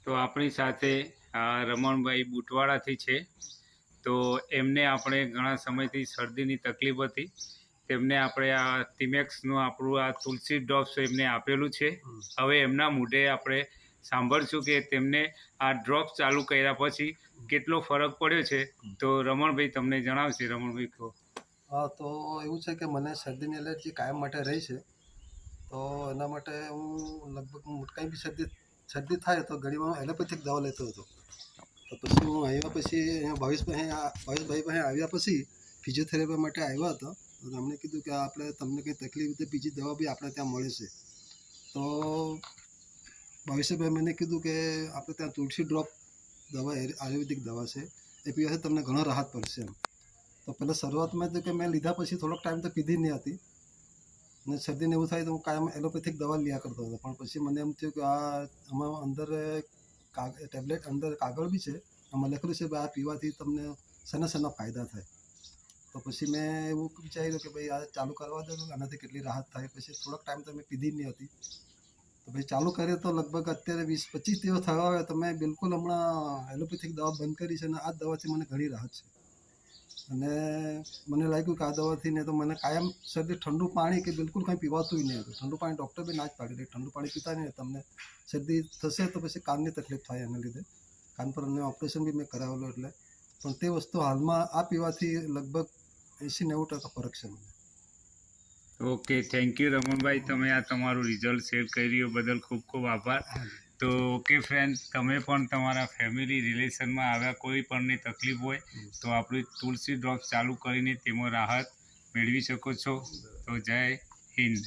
તો આપણી સાથે રમણભાઈ બુટવાડાથી છે. તો એમને આપણે ઘણા સમયથી શરદીની તકલીફ હતી. તેમને આપણે આ ટીમેક્સનું આપણું આ તુલસી ડ્રોપ્સ એમને આપેલું છે. હવે એમના મોઢે આપણે સાંભળશું કે તેમને આ ડ્રોપ્સ ચાલુ કર્યા પછી કેટલો ફરક પડ્યો છે. તો રમણભાઈ તમને જણાવશે. રમણભાઈ કહો. હા, તો એવું છે કે મને શરદીની એલર્જી કાયમ માટે રહી છે. તો એના માટે હું લગભગ કંઈ બી શરદી થાય તો ઘણીવાર એલોપેથિક દવા લેતો હતો. તો પછી હું આવ્યા પછી અહીંયા ભાવેશભાઈ પાસે આવ્યા પછી ફિઝિયોથેરાપી માટે આવ્યા હતા. તો એમણે કીધું કે આપણે તમને કંઈ તકલીફ હોય તો બીજી દવા બી આપણે ત્યાં મળે છે. તો ભાવેશભાઈ મને કીધું કે આપણે ત્યાં તુલસી ડ્રોપ દવા આયુર્વેદિક દવા છે, એ પીવાથી તમને ઘણો રાહત પડશે એમ. તો પહેલાં શરૂઆતમાં તો કે મેં લીધા પછી થોડોક ટાઈમ તો પીધી નહીં હતી ને શરદીને એવું થાય તો હું કાયમ એલોપેથિક દવા લીયા કરતો હતો. પણ પછી મને એમ થયું કે આમાં અંદર ટેબ્લેટ અંદર કાગળ બી છે, આમાં લખેલું છે કે આ પીવાથી તમને શાના ફાયદા થાય. તો પછી મેં એવું વિચાર્યું કે ભાઈ આ ચાલુ કરવા દો, આનાથી કેટલી રાહત થાય. પછી થોડોક ટાઈમ તો મેં પીધી જ નહીં હતી. તો પછી ચાલુ કરીએ તો લગભગ અત્યારે 20-25 દિવસ થવા આવે તો મેં બિલકુલ હમણાં એલોપેથિક દવા બંધ કરી છે અને આ દવાથી મને ઘણી રાહત છે. અને મને લાગ્યું કે આ દવાથી ને તો મને કાયમ શરદી ઠંડુ પાણી કે બિલકુલ કંઈ પીવાતું નહીં હતું. ઠંડુ પાણી ડૉક્ટર બી ના જ પાડી દે, ઠંડુ પાણી પીતા નહીં તમને શરદી થશે તો પછી કાનની તકલીફ થાય. એના લીધે કાન પર અને ઓપરેશન બી મેં કરાવેલું એટલે. પણ તે વસ્તુ હાલમાં આ પીવાથી લગભગ 80-90% ફરક છે મને. Okay, thank you Ramanbhai. તમે આ તમારું રિઝલ્ટ શેર કર્યું બદલ ખૂબ ખૂબ આભાર. તો ઓકે ફ્રેન્ડ, તમે પણ તમારા ફેમિલી રિલેશનમાં આવ્યા કોઈ પણની તકલીફ હોય તો આપણી તુલસી ડ્રોપ્સ ચાલુ કરીને તેમાં રાહત મેળવી શકો છો. તો જય હિન્દ.